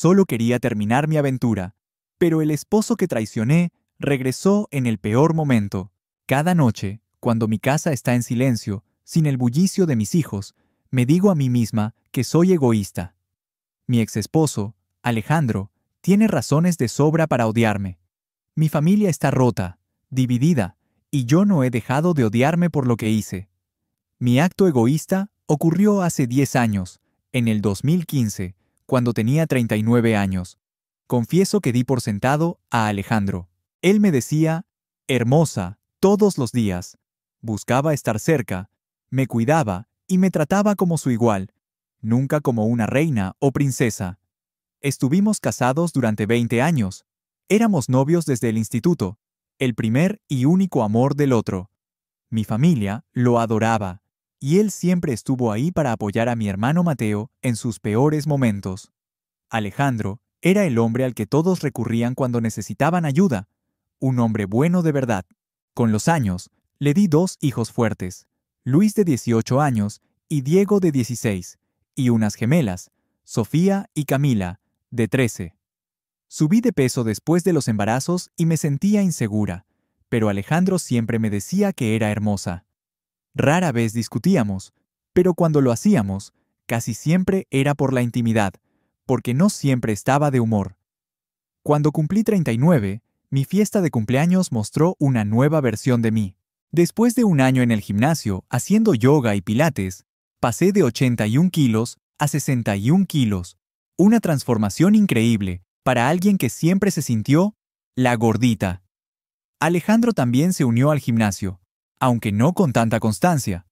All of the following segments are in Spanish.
solo quería terminar mi aventura, pero el esposo que traicioné regresó en el peor momento. Cada noche, cuando mi casa está en silencio, sin el bullicio de mis hijos, me digo a mí misma que soy egoísta. Mi exesposo, Alejandro, tiene razones de sobra para odiarme. Mi familia está rota, dividida, y yo no he dejado de odiarme por lo que hice. Mi acto egoísta ocurrió hace 10 años, en el 2015, cuando tenía 39 años. Confieso que di por sentado a Alejandro. Él me decía, hermosa, todos los días. Buscaba estar cerca, me cuidaba y me trataba como su igual, nunca como una reina o princesa. Estuvimos casados durante 20 años. Éramos novios desde el instituto, el primer y único amor del otro. Mi familia lo adoraba, y él siempre estuvo ahí para apoyar a mi hermano Mateo en sus peores momentos. Alejandro era el hombre al que todos recurrían cuando necesitaban ayuda, un hombre bueno de verdad. Con los años, le di 2 hijos fuertes, Luis de 18 años y Diego de 16, y unas gemelas, Sofía y Camila, de 13. Subí de peso después de los embarazos y me sentía insegura, pero Alejandro siempre me decía que era hermosa. Rara vez discutíamos, pero cuando lo hacíamos, casi siempre era por la intimidad, porque no siempre estaba de humor. Cuando cumplí 39, mi fiesta de cumpleaños mostró una nueva versión de mí. Después de un año en el gimnasio, haciendo yoga y pilates, pasé de 81 kilos a 61 kilos. Una transformación increíble para alguien que siempre se sintió la gordita. Alejandro también se unió al gimnasio, aunque no con tanta constancia.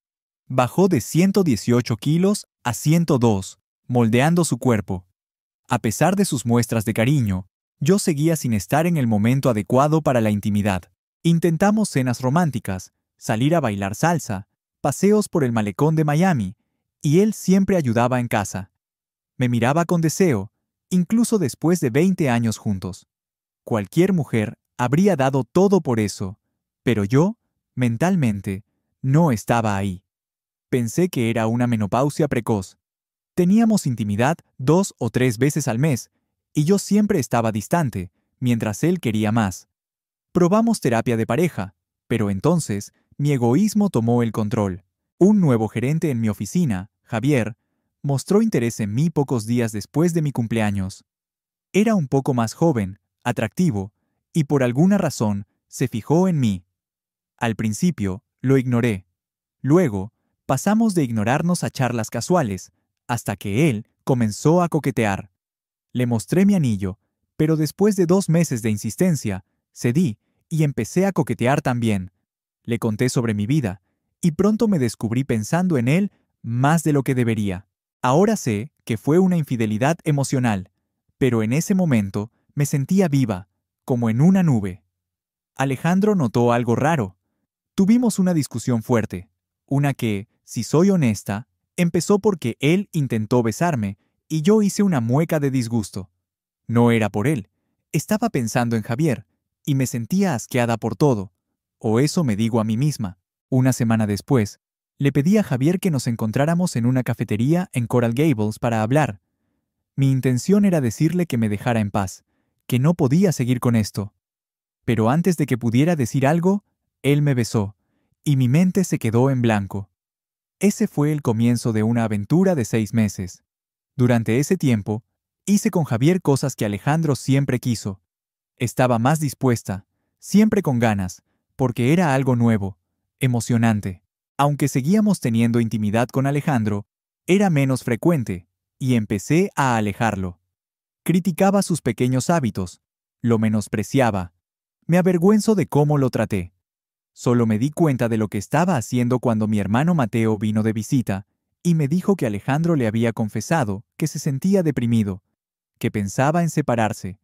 Bajó de 118 kilos a 102, moldeando su cuerpo. A pesar de sus muestras de cariño, yo seguía sin estar en el momento adecuado para la intimidad. Intentamos cenas románticas, salir a bailar salsa, paseos por el malecón de Miami, y él siempre ayudaba en casa. Me miraba con deseo, incluso después de 20 años juntos. Cualquier mujer habría dado todo por eso, pero yo, mentalmente, no estaba ahí. Pensé que era una menopausia precoz. Teníamos intimidad 2 o 3 veces al mes, y yo siempre estaba distante, mientras él quería más. Probamos terapia de pareja, pero entonces mi egoísmo tomó el control. Un nuevo gerente en mi oficina, Javier, mostró interés en mí pocos días después de mi cumpleaños. Era un poco más joven, atractivo, y por alguna razón se fijó en mí. Al principio, lo ignoré. Luego, pasamos de ignorarnos a charlas casuales, hasta que él comenzó a coquetear. Le mostré mi anillo, pero después de 2 meses de insistencia, cedí y empecé a coquetear también. Le conté sobre mi vida, y pronto me descubrí pensando en él más de lo que debería. Ahora sé que fue una infidelidad emocional, pero en ese momento me sentía viva, como en una nube. Alejandro notó algo raro. Tuvimos una discusión fuerte, una que, si soy honesta, empezó porque él intentó besarme y yo hice una mueca de disgusto. No era por él, estaba pensando en Javier y me sentía asqueada por todo, o eso me digo a mí misma. Una semana después, le pedí a Javier que nos encontráramos en una cafetería en Coral Gables para hablar. Mi intención era decirle que me dejara en paz, que no podía seguir con esto. Pero antes de que pudiera decir algo, él me besó, y mi mente se quedó en blanco. Ese fue el comienzo de una aventura de 6 meses. Durante ese tiempo, hice con Javier cosas que Alejandro siempre quiso. Estaba más dispuesta, siempre con ganas, porque era algo nuevo, emocionante. Aunque seguíamos teniendo intimidad con Alejandro, era menos frecuente, y empecé a alejarlo. Criticaba sus pequeños hábitos, lo menospreciaba. Me avergüenzo de cómo lo traté. Solo me di cuenta de lo que estaba haciendo cuando mi hermano Mateo vino de visita y me dijo que Alejandro le había confesado que se sentía deprimido, que pensaba en separarse.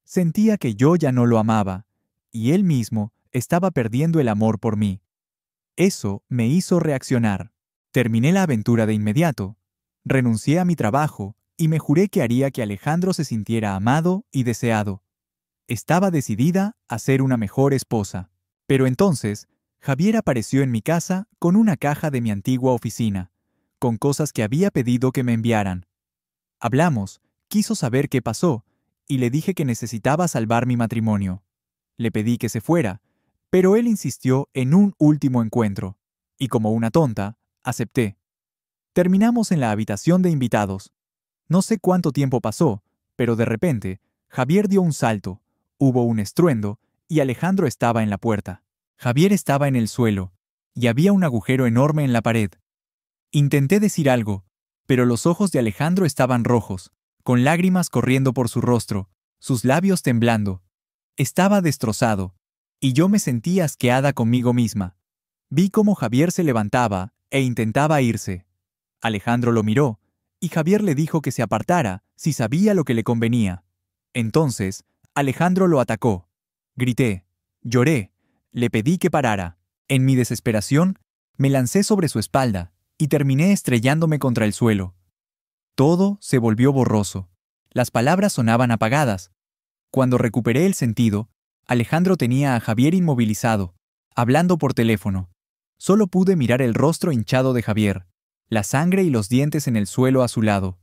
Sentía que yo ya no lo amaba, y él mismo estaba perdiendo el amor por mí. Eso me hizo reaccionar. Terminé la aventura de inmediato. Renuncié a mi trabajo y me juré que haría que Alejandro se sintiera amado y deseado. Estaba decidida a ser una mejor esposa. Pero entonces, Javier apareció en mi casa con una caja de mi antigua oficina, con cosas que había pedido que me enviaran. Hablamos, Quiso saber qué pasó, y le dije que necesitaba salvar mi matrimonio. Le pedí que se fuera, pero él insistió en un último encuentro, y como una tonta, acepté. Terminamos en la habitación de invitados. No sé cuánto tiempo pasó, pero de repente, Javier dio un salto, hubo un estruendo, y Alejandro estaba en la puerta. Javier estaba en el suelo, y había un agujero enorme en la pared. Intenté decir algo, pero los ojos de Alejandro estaban rojos, con lágrimas corriendo por su rostro, sus labios temblando. Estaba destrozado, y yo me sentía asqueada conmigo misma. Vi cómo Javier se levantaba e intentaba irse. Alejandro lo miró, y Javier le dijo que se apartara si sabía lo que le convenía. Entonces, Alejandro lo atacó. Grité, lloré, le pedí que parara. En mi desesperación, me lancé sobre su espalda y terminé estrellándome contra el suelo. Todo se volvió borroso. Las palabras sonaban apagadas. Cuando recuperé el sentido, Alejandro tenía a Javier inmovilizado, hablando por teléfono. Solo pude mirar el rostro hinchado de Javier, la sangre y los dientes en el suelo a su lado.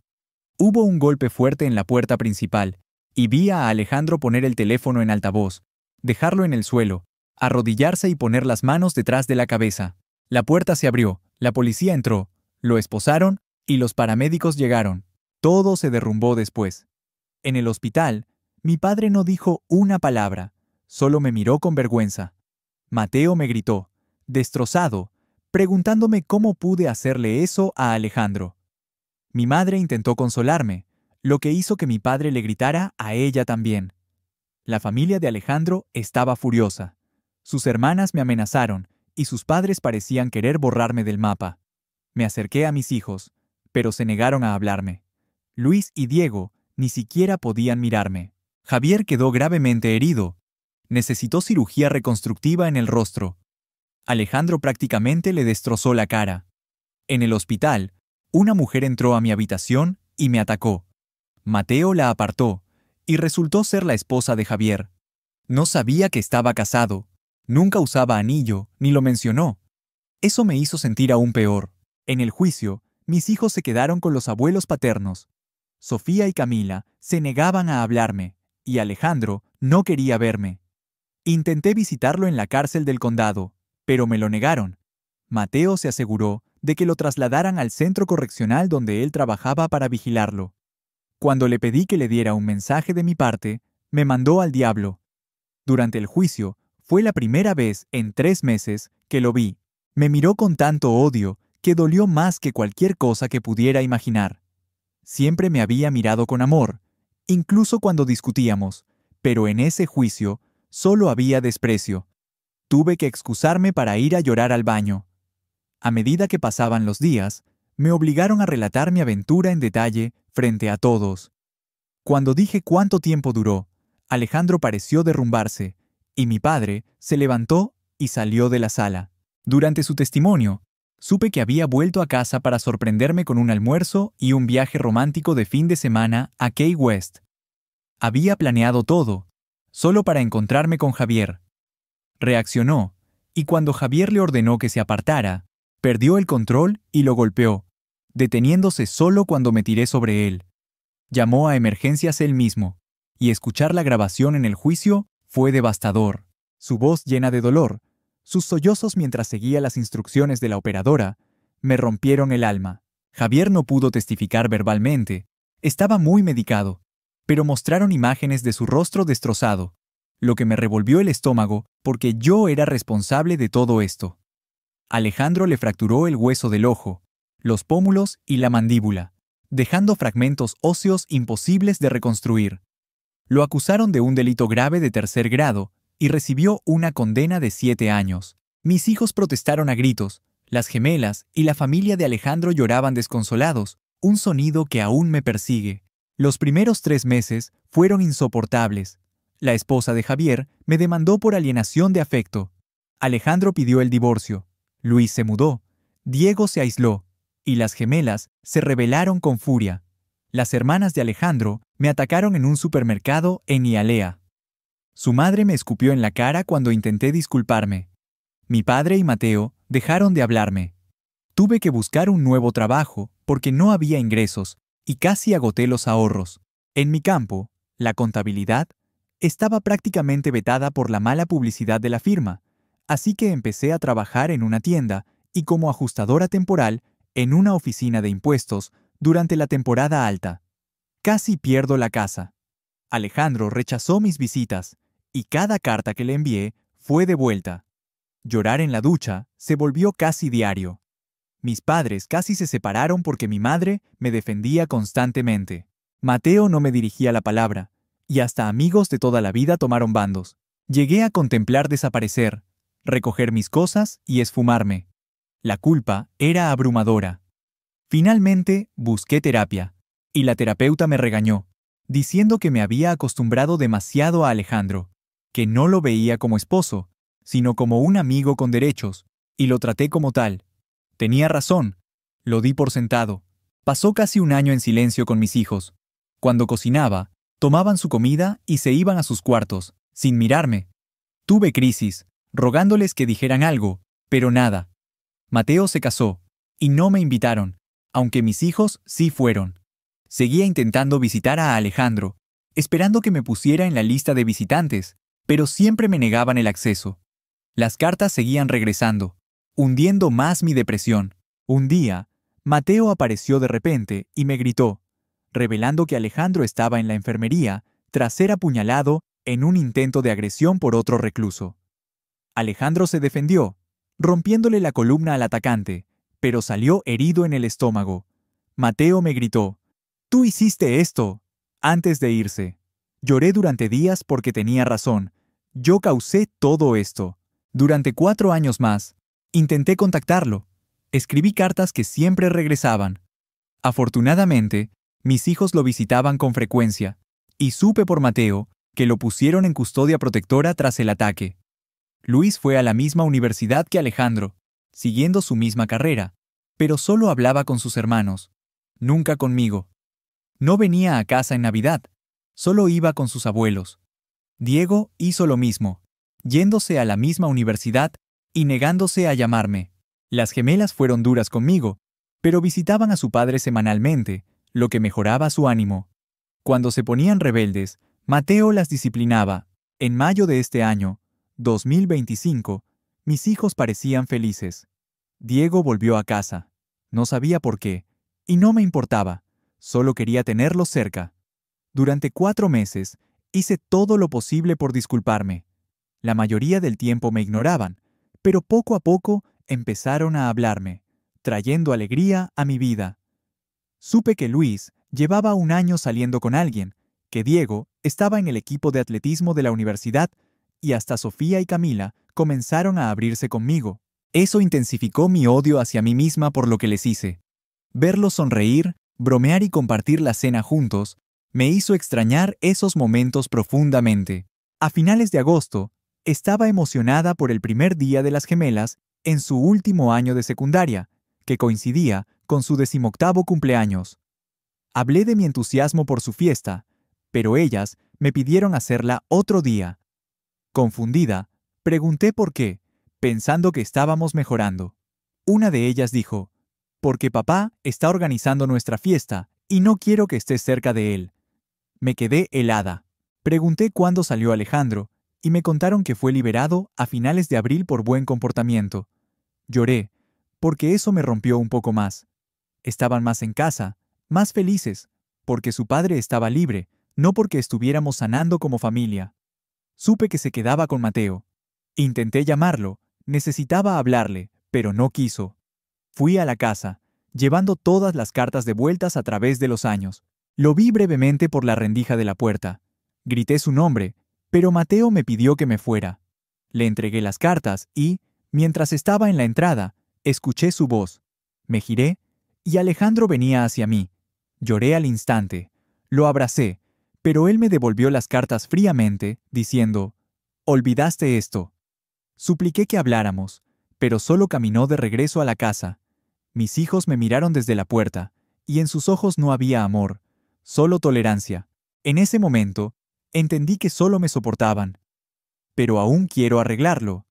Hubo un golpe fuerte en la puerta principal, y vi a Alejandro poner el teléfono en altavoz, dejarlo en el suelo, arrodillarse y poner las manos detrás de la cabeza. La puerta se abrió, la policía entró, lo esposaron y los paramédicos llegaron. Todo se derrumbó después. En el hospital, mi padre no dijo una palabra, solo me miró con vergüenza. Mateo me gritó, destrozado, preguntándome cómo pude hacerle eso a Alejandro. Mi madre intentó consolarme, lo que hizo que mi padre le gritara a ella también. La familia de Alejandro estaba furiosa. Sus hermanas me amenazaron, y sus padres parecían querer borrarme del mapa. Me acerqué a mis hijos, pero se negaron a hablarme. Luis y Diego ni siquiera podían mirarme. Javier quedó gravemente herido. Necesitó cirugía reconstructiva en el rostro. Alejandro prácticamente le destrozó la cara. En el hospital, una mujer entró a mi habitación y me atacó. Mateo la apartó, y resultó ser la esposa de Javier. No sabía que estaba casado. Nunca usaba anillo, ni lo mencionó. Eso me hizo sentir aún peor. En el juicio, mis hijos se quedaron con los abuelos paternos. Sofía y Camila se negaban a hablarme, y Alejandro no quería verme. Intenté visitarlo en la cárcel del condado, pero me lo negaron. Mateo se aseguró de que lo trasladaran al centro correccional donde él trabajaba para vigilarlo. Cuando le pedí que le diera un mensaje de mi parte, me mandó al diablo. Durante el juicio, fue la primera vez en 3 meses que lo vi. Me miró con tanto odio que dolió más que cualquier cosa que pudiera imaginar. Siempre me había mirado con amor, incluso cuando discutíamos, pero en ese juicio solo había desprecio. Tuve que excusarme para ir a llorar al baño. A medida que pasaban los días, me obligaron a relatar mi aventura en detalle frente a todos. Cuando dije cuánto tiempo duró, Alejandro pareció derrumbarse, y mi padre se levantó y salió de la sala. Durante su testimonio, supe que había vuelto a casa para sorprenderme con un almuerzo y un viaje romántico de fin de semana a Key West. Había planeado todo, solo para encontrarme con Javier. Reaccionó, y cuando Javier le ordenó que se apartara, perdió el control y lo golpeó, deteniéndose solo cuando me tiré sobre él. Llamó a emergencias él mismo, y escuchar la grabación en el juicio fue devastador. Su voz llena de dolor, sus sollozos mientras seguía las instrucciones de la operadora, me rompieron el alma. Javier no pudo testificar verbalmente, estaba muy medicado, pero mostraron imágenes de su rostro destrozado, lo que me revolvió el estómago porque yo era responsable de todo esto. Alejandro le fracturó el hueso del ojo, los pómulos y la mandíbula, dejando fragmentos óseos imposibles de reconstruir. Lo acusaron de un delito grave de 3er grado y recibió una condena de 7 años. Mis hijos protestaron a gritos, las gemelas y la familia de Alejandro lloraban desconsolados, un sonido que aún me persigue. Los primeros 3 meses fueron insoportables. La esposa de Javier me demandó por alienación de afecto. Alejandro pidió el divorcio. Luis se mudó. Diego se aisló. Y las gemelas se rebelaron con furia. Las hermanas de Alejandro me atacaron en un supermercado en Hialeah. Su madre me escupió en la cara cuando intenté disculparme. Mi padre y Mateo dejaron de hablarme. Tuve que buscar un nuevo trabajo porque no había ingresos y casi agoté los ahorros. En mi campo, la contabilidad, estaba prácticamente vetada por la mala publicidad de la firma, así que empecé a trabajar en una tienda y como ajustadora temporal en una oficina de impuestos durante la temporada alta. Casi pierdo la casa. Alejandro rechazó mis visitas y cada carta que le envié fue devuelta. Llorar en la ducha se volvió casi diario. Mis padres casi se separaron porque mi madre me defendía constantemente. Mateo no me dirigía la palabra, y hasta amigos de toda la vida tomaron bandos. Llegué a contemplar desaparecer, recoger mis cosas y esfumarme. La culpa era abrumadora. Finalmente, busqué terapia, y la terapeuta me regañó, diciendo que me había acostumbrado demasiado a Alejandro, que no lo veía como esposo, sino como un amigo con derechos, y lo traté como tal. Tenía razón, lo di por sentado. Pasó casi un año en silencio con mis hijos. Cuando cocinaba, tomaban su comida y se iban a sus cuartos, sin mirarme. Tuve crisis, rogándoles que dijeran algo, pero nada. Mateo se casó, y no me invitaron, aunque mis hijos sí fueron. Seguía intentando visitar a Alejandro, esperando que me pusiera en la lista de visitantes, pero siempre me negaban el acceso. Las cartas seguían regresando, hundiendo más mi depresión. Un día, Mateo apareció de repente y me gritó, revelando que Alejandro estaba en la enfermería tras ser apuñalado en un intento de agresión por otro recluso. Alejandro se defendió, rompiéndole la columna al atacante, pero salió herido en el estómago. Mateo me gritó, «¡Tú hiciste esto!» antes de irse. Lloré durante días porque tenía razón. Yo causé todo esto. Durante 4 años más, intenté contactarlo. Escribí cartas que siempre regresaban. Afortunadamente, mis hijos lo visitaban con frecuencia, y supe por Mateo que lo pusieron en custodia protectora tras el ataque. Luis fue a la misma universidad que Alejandro, siguiendo su misma carrera, pero solo hablaba con sus hermanos, nunca conmigo. No venía a casa en Navidad, solo iba con sus abuelos. Diego hizo lo mismo, yéndose a la misma universidad y negándose a llamarme. Las gemelas fueron duras conmigo, pero visitaban a su padre semanalmente, lo que mejoraba su ánimo. Cuando se ponían rebeldes, Mateo las disciplinaba. En mayo de este año, 2025, mis hijos parecían felices. Diego volvió a casa. No sabía por qué, y no me importaba. Solo quería tenerlos cerca. Durante 4 meses, hice todo lo posible por disculparme. La mayoría del tiempo me ignoraban, pero poco a poco empezaron a hablarme, trayendo alegría a mi vida. Supe que Luis llevaba 1 año saliendo con alguien, que Diego estaba en el equipo de atletismo de la universidad y hasta Sofía y Camila comenzaron a abrirse conmigo. Eso intensificó mi odio hacia mí misma por lo que les hice. Verlos sonreír, bromear y compartir la cena juntos me hizo extrañar esos momentos profundamente. A finales de agosto, estaba emocionada por el primer día de las gemelas en su último año de secundaria, que coincidía con su 18º cumpleaños. Hablé de mi entusiasmo por su fiesta, pero ellas me pidieron hacerla otro día. Confundida, pregunté por qué, pensando que estábamos mejorando. Una de ellas dijo, «Porque papá está organizando nuestra fiesta y no quiero que estés cerca de él». Me quedé helada. Pregunté cuándo salió Alejandro y me contaron que fue liberado a finales de abril por buen comportamiento. Lloré, porque eso me rompió un poco más. Estaban más en casa, más felices, porque su padre estaba libre, no porque estuviéramos sanando como familia. Supe que se quedaba con Mateo. Intenté llamarlo, necesitaba hablarle, pero no quiso. Fui a la casa, llevando todas las cartas devueltas a través de los años. Lo vi brevemente por la rendija de la puerta. Grité su nombre, pero Mateo me pidió que me fuera. Le entregué las cartas y, mientras estaba en la entrada, escuché su voz. Me giré y Alejandro venía hacia mí. Lloré al instante. Lo abracé, pero él me devolvió las cartas fríamente, diciendo, «Olvidaste esto». Supliqué que habláramos, pero solo caminó de regreso a la casa. Mis hijos me miraron desde la puerta, y en sus ojos no había amor, solo tolerancia. En ese momento, entendí que solo me soportaban. Pero aún quiero arreglarlo.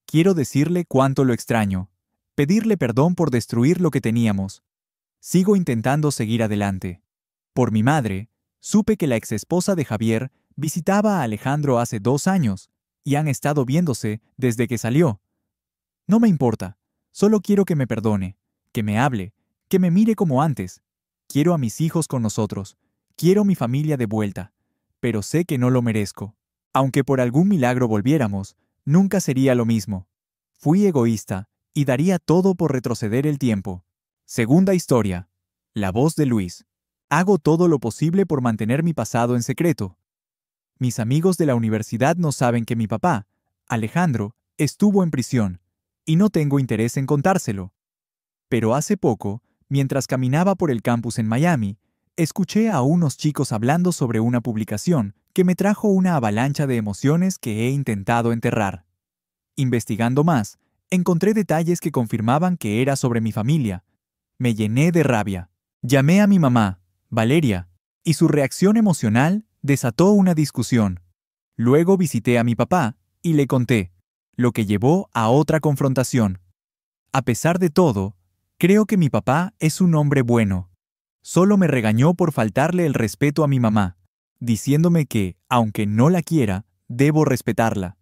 Quiero decirle cuánto lo extraño, pedirle perdón por destruir lo que teníamos. Sigo intentando seguir adelante. Por mi madre, Supe que la exesposa de Javier visitaba a Alejandro hace 2 años y han estado viéndose desde que salió. No me importa, solo quiero que me perdone, que me hable, que me mire como antes. Quiero a mis hijos con nosotros, quiero mi familia de vuelta, pero sé que no lo merezco. Aunque por algún milagro volviéramos, nunca sería lo mismo. Fui egoísta y daría todo por retroceder el tiempo. Segunda historia. La voz de Luis. Hago todo lo posible por mantener mi pasado en secreto. Mis amigos de la universidad no saben que mi papá, Alejandro, estuvo en prisión, y no tengo interés en contárselo. Pero hace poco, mientras caminaba por el campus en Miami, escuché a unos chicos hablando sobre una publicación que me trajo una avalancha de emociones que he intentado enterrar. Investigando más, encontré detalles que confirmaban que era sobre mi familia. Me llené de rabia. Llamé a mi mamá, Valeria, y su reacción emocional desató una discusión. Luego visité a mi papá y le conté, lo que llevó a otra confrontación. A pesar de todo, creo que mi papá es un hombre bueno. Solo me regañó por faltarle el respeto a mi mamá, diciéndome que, aunque no la quiera, debo respetarla.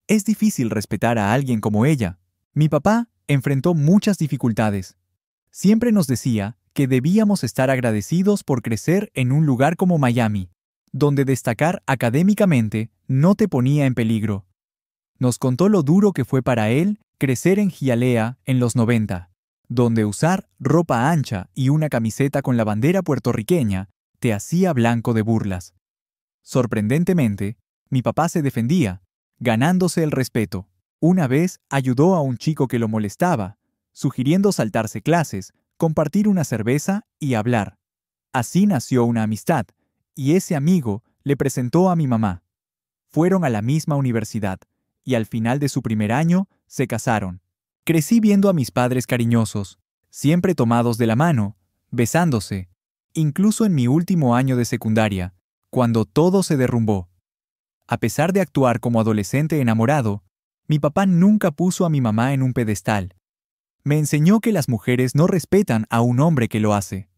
Es difícil respetar a alguien como ella. Mi papá enfrentó muchas dificultades. Siempre nos decía que debíamos estar agradecidos por crecer en un lugar como Miami, donde destacar académicamente no te ponía en peligro. Nos contó lo duro que fue para él crecer en Hialeah en los 90, donde usar ropa ancha y una camiseta con la bandera puertorriqueña te hacía blanco de burlas. Sorprendentemente, mi papá se defendía, ganándose el respeto. Una vez ayudó a un chico que lo molestaba, sugiriendo saltarse clases, compartir una cerveza y hablar. Así nació una amistad, y ese amigo le presentó a mi mamá. Fueron a la misma universidad, y al final de su primer año se casaron. Crecí viendo a mis padres cariñosos, siempre tomados de la mano, besándose, incluso en mi último año de secundaria, cuando todo se derrumbó. A pesar de actuar como adolescente enamorado, mi papá nunca puso a mi mamá en un pedestal. Me enseñó que las mujeres no respetan a un hombre que lo hace.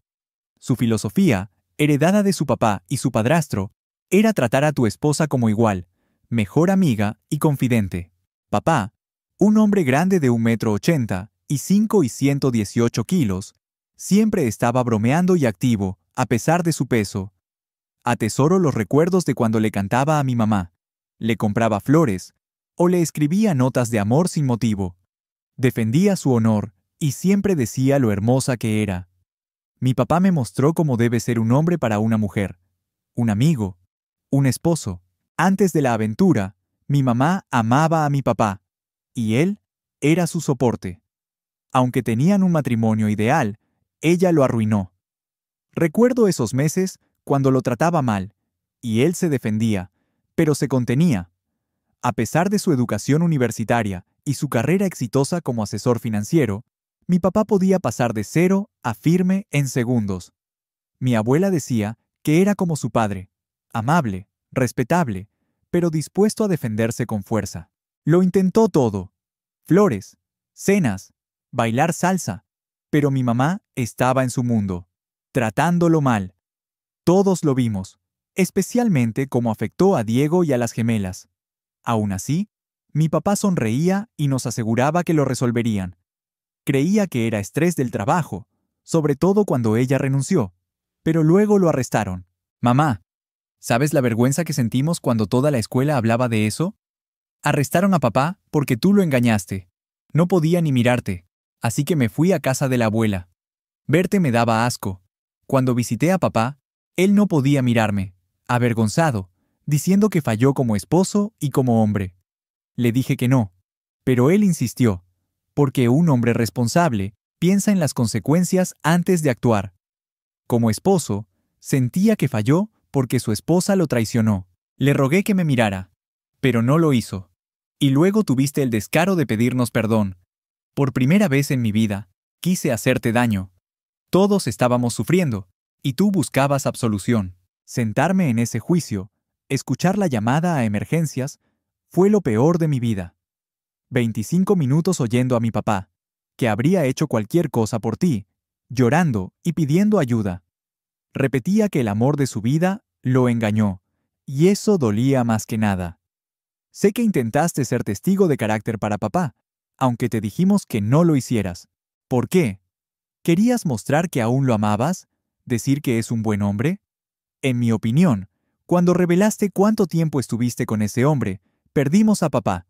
Su filosofía, heredada de su papá y su padrastro, era tratar a tu esposa como igual, mejor amiga y confidente. Papá, un hombre grande de 1,80 m y 5 y 118 kilos, siempre estaba bromeando y activo, a pesar de su peso. Atesoro los recuerdos de cuando le cantaba a mi mamá, le compraba flores, o le escribía notas de amor sin motivo. Defendía su honor y siempre decía lo hermosa que era. Mi papá me mostró cómo debe ser un hombre para una mujer, un amigo, un esposo. Antes de la aventura, mi mamá amaba a mi papá, y él era su soporte. Aunque tenían un matrimonio ideal, ella lo arruinó. Recuerdo esos meses cuando lo trataba mal, y él se defendía, pero se contenía. A pesar de su educación universitaria y su carrera exitosa como asesor financiero, mi papá podía pasar de 0 a firme en segundos. Mi abuela decía que era como su padre, amable, respetable, pero dispuesto a defenderse con fuerza. Lo intentó todo: flores, cenas, bailar salsa, pero mi mamá estaba en su mundo, tratándolo mal. Todos lo vimos, especialmente cómo afectó a Diego y a las gemelas. Aún así, mi papá sonreía y nos aseguraba que lo resolverían. Creía que era estrés del trabajo, sobre todo cuando ella renunció, pero luego lo arrestaron. Mamá, ¿sabes la vergüenza que sentimos cuando toda la escuela hablaba de eso? Arrestaron a papá porque tú lo engañaste. No podía ni mirarte, así que me fui a casa de la abuela. Verte me daba asco. Cuando visité a papá, él no podía mirarme, avergonzado, diciendo que falló como esposo y como hombre. Le dije que no, pero él insistió, porque un hombre responsable piensa en las consecuencias antes de actuar. Como esposo, sentía que falló porque su esposa lo traicionó. Le rogué que me mirara, pero no lo hizo. Y luego tuviste el descaro de pedirnos perdón. Por primera vez en mi vida, quise hacerte daño. Todos estábamos sufriendo, y tú buscabas absolución. Sentarme en ese juicio, escuchar la llamada a emergencias, fue lo peor de mi vida. 25 minutos oyendo a mi papá, que habría hecho cualquier cosa por ti, llorando y pidiendo ayuda. Repetía que el amor de su vida Lo engañó, y eso dolía más que nada. Sé que intentaste ser testigo de carácter para papá, aunque te dijimos que no lo hicieras. ¿Por qué? ¿Querías mostrar que aún lo amabas? ¿Decir que es un buen hombre? En mi opinión, cuando revelaste cuánto tiempo estuviste con ese hombre, perdimos a papá.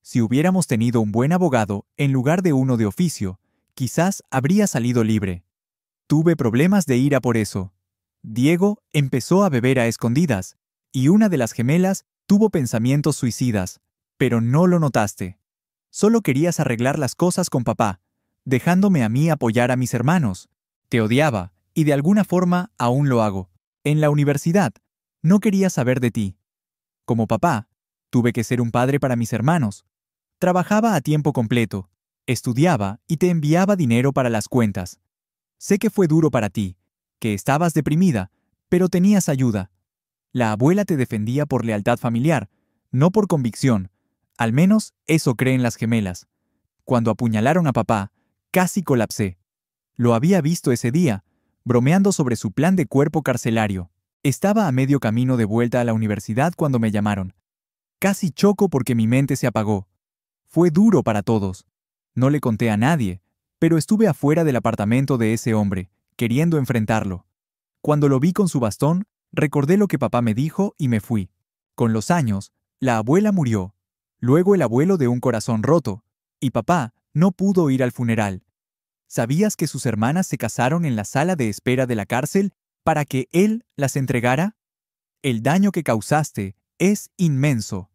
Si hubiéramos tenido un buen abogado en lugar de uno de oficio, quizás habría salido libre. Tuve problemas de ira por eso. Diego empezó a beber a escondidas, y una de las gemelas tuvo pensamientos suicidas, pero no lo notaste. Solo querías arreglar las cosas con papá, dejándome a mí apoyar a mis hermanos. Te odiaba, y de alguna forma aún lo hago. En la universidad, no quería saber de ti. Como papá, tuve que ser un padre para mis hermanos. Trabajaba a tiempo completo, estudiaba y te enviaba dinero para las cuentas. Sé que fue duro para ti, que estabas deprimida, pero tenías ayuda. La abuela te defendía por lealtad familiar, no por convicción. Al menos eso creen las gemelas. Cuando apuñalaron a papá, casi colapsé. Lo había visto ese día, bromeando sobre su plan de cuerpo carcelario. Estaba a medio camino de vuelta a la universidad cuando me llamaron. Casi choco porque mi mente se apagó. Fue duro para todos. No le conté a nadie, pero estuve afuera del apartamento de ese hombre, queriendo enfrentarlo. Cuando lo vi con su bastón, recordé lo que papá me dijo y me fui. Con los años, la abuela murió, luego el abuelo de un corazón roto, y papá no pudo ir al funeral. ¿Sabías que sus hermanas se casaron en la sala de espera de la cárcel para que él las entregara? El daño que causaste es inmenso.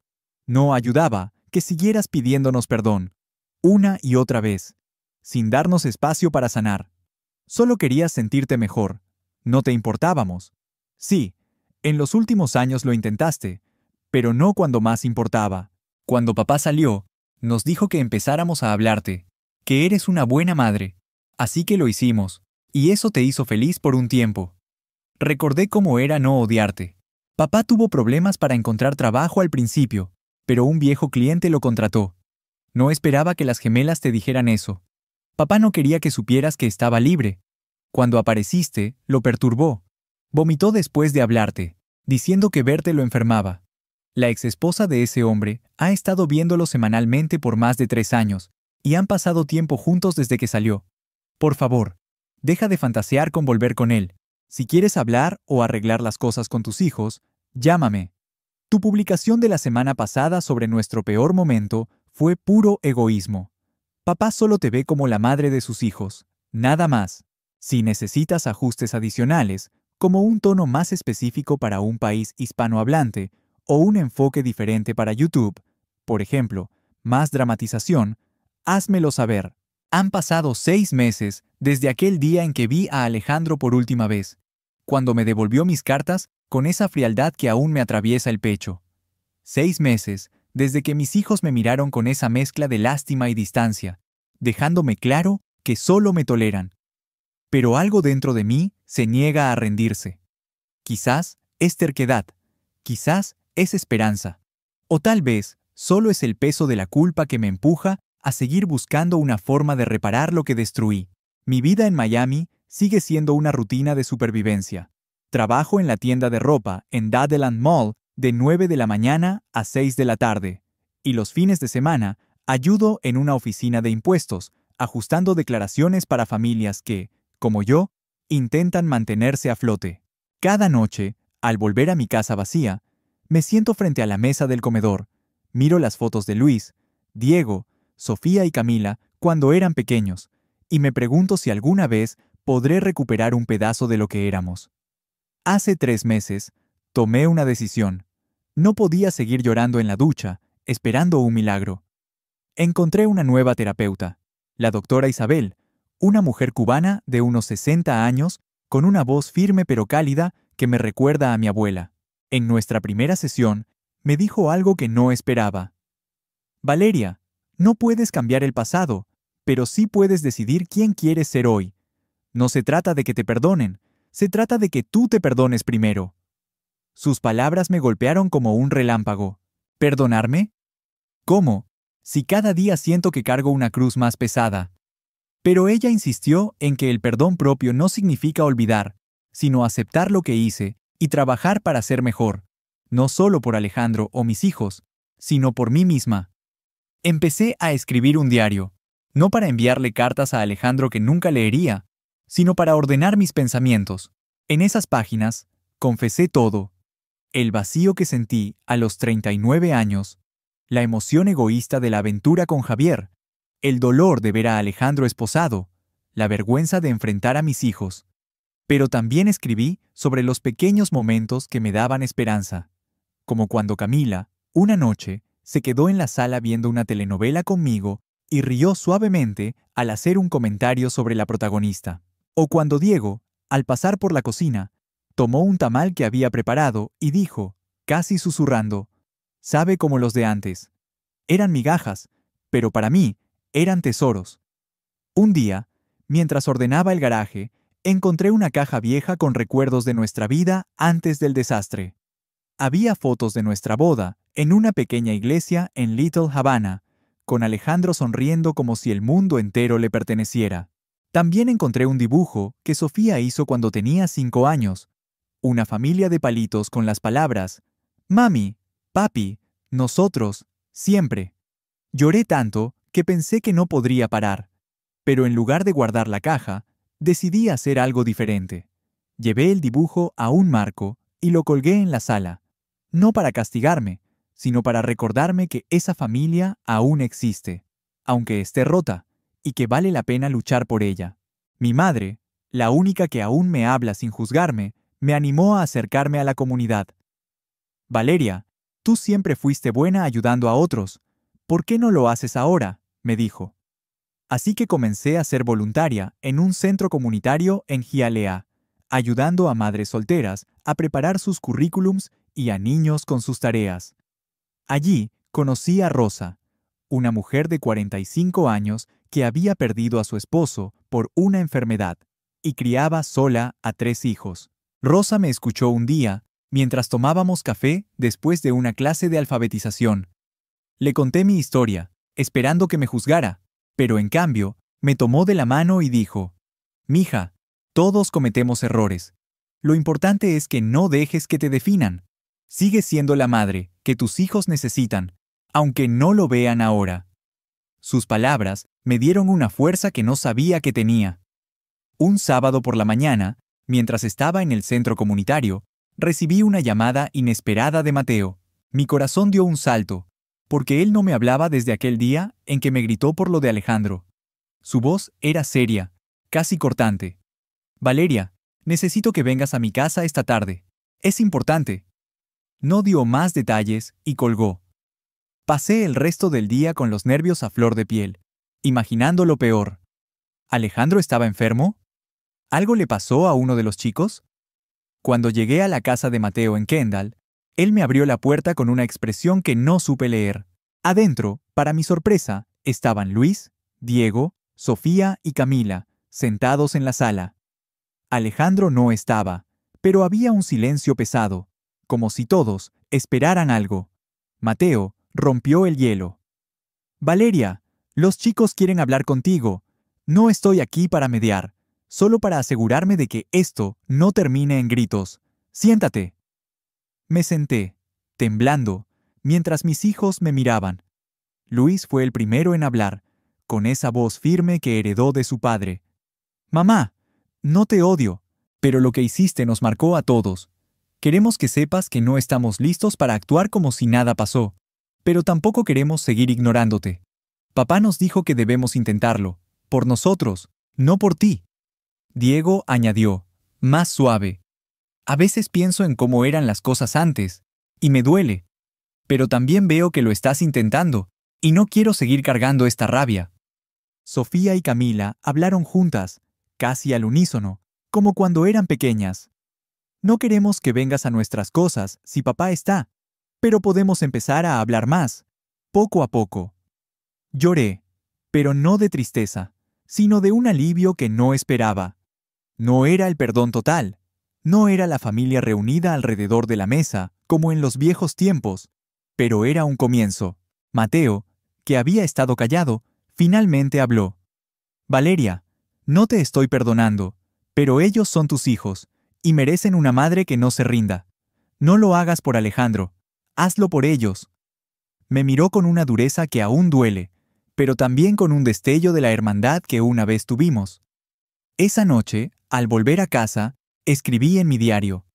No ayudaba que siguieras pidiéndonos perdón, una y otra vez, sin darnos espacio para sanar. Solo querías sentirte mejor. No te importábamos. Sí, en los últimos años lo intentaste, pero no cuando más importaba. Cuando papá salió, nos dijo que empezáramos a hablarte, que eres una buena madre. Así que lo hicimos, y eso te hizo feliz por un tiempo. Recordé cómo era no odiarte. Papá tuvo problemas para encontrar trabajo al principio, pero un viejo cliente lo contrató. No esperaba que las gemelas te dijeran eso. Papá no quería que supieras que estaba libre. Cuando apareciste, lo perturbó. Vomitó después de hablarte, diciendo que verte lo enfermaba. La exesposa de ese hombre ha estado viéndolo semanalmente por más de 3 años, y han pasado tiempo juntos desde que salió. Por favor, deja de fantasear con volver con él. Si quieres hablar o arreglar las cosas con tus hijos, llámame. Tu publicación de la semana pasada sobre nuestro peor momento fue puro egoísmo. Papá solo te ve como la madre de sus hijos, nada más. Si necesitas ajustes adicionales, como un tono más específico para un país hispanohablante o un enfoque diferente para YouTube, por ejemplo, más dramatización, házmelo saber. Han pasado 6 meses desde aquel día en que vi a Alejandro por última vez, cuando me devolvió mis cartas con esa frialdad que aún me atraviesa el pecho. 6 meses desde que mis hijos me miraron con esa mezcla de lástima y distancia, dejándome claro que solo me toleran. Pero algo dentro de mí se niega a rendirse. Quizás es terquedad, quizás es esperanza, o tal vez solo es el peso de la culpa que me empuja a seguir buscando una forma de reparar lo que destruí. Mi vida en Miami sigue siendo una rutina de supervivencia. Trabajo en la tienda de ropa en Dadeland Mall de 9 de la mañana a 6 de la tarde, y los fines de semana ayudo en una oficina de impuestos, ajustando declaraciones para familias que, como yo, intentan mantenerse a flote. Cada noche, al volver a mi casa vacía, me siento frente a la mesa del comedor, miro las fotos de Luis, Diego, Sofía y Camila cuando eran pequeños, y me pregunto si alguna vez podré recuperar un pedazo de lo que éramos. Hace 3 meses, tomé una decisión. No podía seguir llorando en la ducha, esperando un milagro. Encontré una nueva terapeuta, la doctora Isabel, una mujer cubana de unos 60 años, con una voz firme pero cálida que me recuerda a mi abuela. En nuestra primera sesión, me dijo algo que no esperaba. Valeria, no puedes cambiar el pasado, pero sí puedes decidir quién quieres ser hoy. No se trata de que te perdonen, se trata de que tú te perdones primero. Sus palabras me golpearon como un relámpago. ¿Perdonarme? ¿Cómo? Si cada día siento que cargo una cruz más pesada. Pero ella insistió en que el perdón propio no significa olvidar, sino aceptar lo que hice y trabajar para ser mejor, no solo por Alejandro o mis hijos, sino por mí misma. Empecé a escribir un diario, no para enviarle cartas a Alejandro que nunca leería, sino para ordenar mis pensamientos. En esas páginas, confesé todo. El vacío que sentí a los 39 años, la emoción egoísta de la aventura con Javier, el dolor de ver a Alejandro esposado, la vergüenza de enfrentar a mis hijos. Pero también escribí sobre los pequeños momentos que me daban esperanza, como cuando Camila, una noche, se quedó en la sala viendo una telenovela conmigo y rió suavemente al hacer un comentario sobre la protagonista. O cuando Diego, al pasar por la cocina, tomó un tamal que había preparado y dijo, casi susurrando, «Sabe como los de antes». Eran migajas, pero para mí eran tesoros. Un día, mientras ordenaba el garaje, encontré una caja vieja con recuerdos de nuestra vida antes del desastre. Había fotos de nuestra boda en una pequeña iglesia en Little Havana, con Alejandro sonriendo como si el mundo entero le perteneciera. También encontré un dibujo que Sofía hizo cuando tenía 5 años, una familia de palitos con las palabras «Mami, papi, nosotros, siempre». Lloré tanto que pensé que no podría parar, pero en lugar de guardar la caja, decidí hacer algo diferente. Llevé el dibujo a un marco y lo colgué en la sala, no para castigarme, sino para recordarme que esa familia aún existe, aunque esté rota, y que vale la pena luchar por ella. Mi madre, la única que aún me habla sin juzgarme, me animó a acercarme a la comunidad. «Valeria, tú siempre fuiste buena ayudando a otros. ¿Por qué no lo haces ahora?», me dijo. Así que comencé a ser voluntaria en un centro comunitario en Hialeah, ayudando a madres solteras a preparar sus currículums y a niños con sus tareas. Allí conocí a Rosa, una mujer de 45 años que había perdido a su esposo por una enfermedad y criaba sola a 3 hijos. Rosa me escuchó un día mientras tomábamos café después de una clase de alfabetización. Le conté mi historia, esperando que me juzgara, pero en cambio me tomó de la mano y dijo: «Mija, todos cometemos errores. Lo importante es que no dejes que te definan. Sigues siendo la madre que tus hijos necesitan, aunque no lo vean ahora». Sus palabras me dieron una fuerza que no sabía que tenía. Un sábado por la mañana, mientras estaba en el centro comunitario, recibí una llamada inesperada de Mateo. Mi corazón dio un salto, porque él no me hablaba desde aquel día en que me gritó por lo de Alejandro. Su voz era seria, casi cortante. «Valeria, necesito que vengas a mi casa esta tarde. Es importante». No dio más detalles y colgó. Pasé el resto del día con los nervios a flor de piel, imaginando lo peor. ¿Alejandro estaba enfermo? ¿Algo le pasó a uno de los chicos? Cuando llegué a la casa de Mateo en Kendall, él me abrió la puerta con una expresión que no supe leer. Adentro, para mi sorpresa, estaban Luis, Diego, Sofía y Camila, sentados en la sala. Alejandro no estaba, pero había un silencio pesado, como si todos esperaran algo. Mateo rompió el hielo. «Valeria, los chicos quieren hablar contigo. No estoy aquí para mediar, solo para asegurarme de que esto no termine en gritos. Siéntate». Me senté, temblando, mientras mis hijos me miraban. Luis fue el primero en hablar, con esa voz firme que heredó de su padre. «Mamá, no te odio, pero lo que hiciste nos marcó a todos. Queremos que sepas que no estamos listos para actuar como si nada pasó, pero tampoco queremos seguir ignorándote. Papá nos dijo que debemos intentarlo, por nosotros, no por ti». Diego añadió, más suave: «A veces pienso en cómo eran las cosas antes, y me duele. Pero también veo que lo estás intentando, y no quiero seguir cargando esta rabia». Sofía y Camila hablaron juntas, casi al unísono, como cuando eran pequeñas. «No queremos que vengas a nuestras cosas si papá está, pero podemos empezar a hablar más, poco a poco». Lloré, pero no de tristeza, sino de un alivio que no esperaba. No era el perdón total, no era la familia reunida alrededor de la mesa, como en los viejos tiempos, pero era un comienzo. Mateo, que había estado callado, finalmente habló. «Valeria, no te estoy perdonando, pero ellos son tus hijos, y merecen una madre que no se rinda. No lo hagas por Alejandro, hazlo por ellos. Me miró con una dureza que aún duele, pero también con un destello de la hermandad que una vez tuvimos. Esa noche, al volver a casa, escribí en mi diario: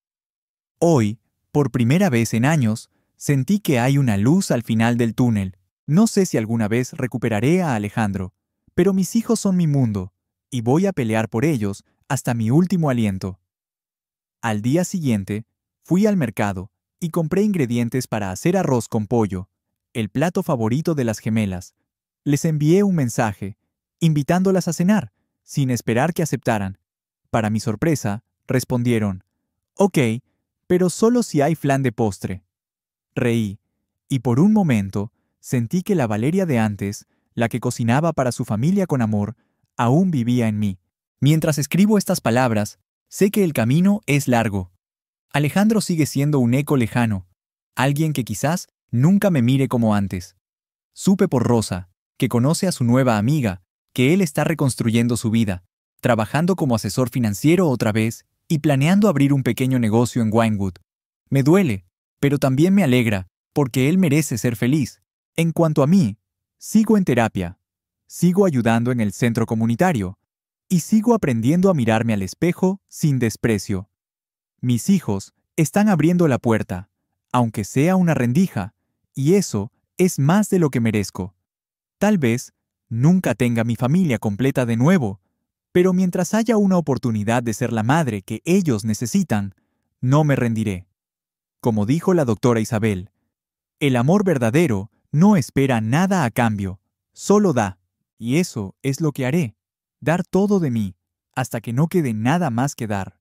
hoy, por primera vez en años, sentí que hay una luz al final del túnel. No sé si alguna vez recuperaré a Alejandro, pero mis hijos son mi mundo, y voy a pelear por ellos hasta mi último aliento. Al día siguiente, fui al mercado y compré ingredientes para hacer arroz con pollo, el plato favorito de las gemelas. Les envié un mensaje, invitándolas a cenar, sin esperar que aceptaran. Para mi sorpresa, respondieron: ok, pero solo si hay flan de postre. Reí, y por un momento sentí que la Valeria de antes, la que cocinaba para su familia con amor, aún vivía en mí. Mientras escribo estas palabras, sé que el camino es largo. Alejandro sigue siendo un eco lejano, alguien que quizás nunca me mire como antes. Supe por Rosa, que conoce a su nueva amiga, que él está reconstruyendo su vida, trabajando como asesor financiero otra vez y planeando abrir un pequeño negocio en Winewood. Me duele, pero también me alegra, porque él merece ser feliz. En cuanto a mí, sigo en terapia, sigo ayudando en el centro comunitario, y sigo aprendiendo a mirarme al espejo sin desprecio. Mis hijos están abriendo la puerta, aunque sea una rendija, y eso es más de lo que merezco. Tal vez nunca tenga mi familia completa de nuevo, pero mientras haya una oportunidad de ser la madre que ellos necesitan, no me rendiré. Como dijo la doctora Isabel, el amor verdadero no espera nada a cambio, solo da, y eso es lo que haré, dar todo de mí, hasta que no quede nada más que dar.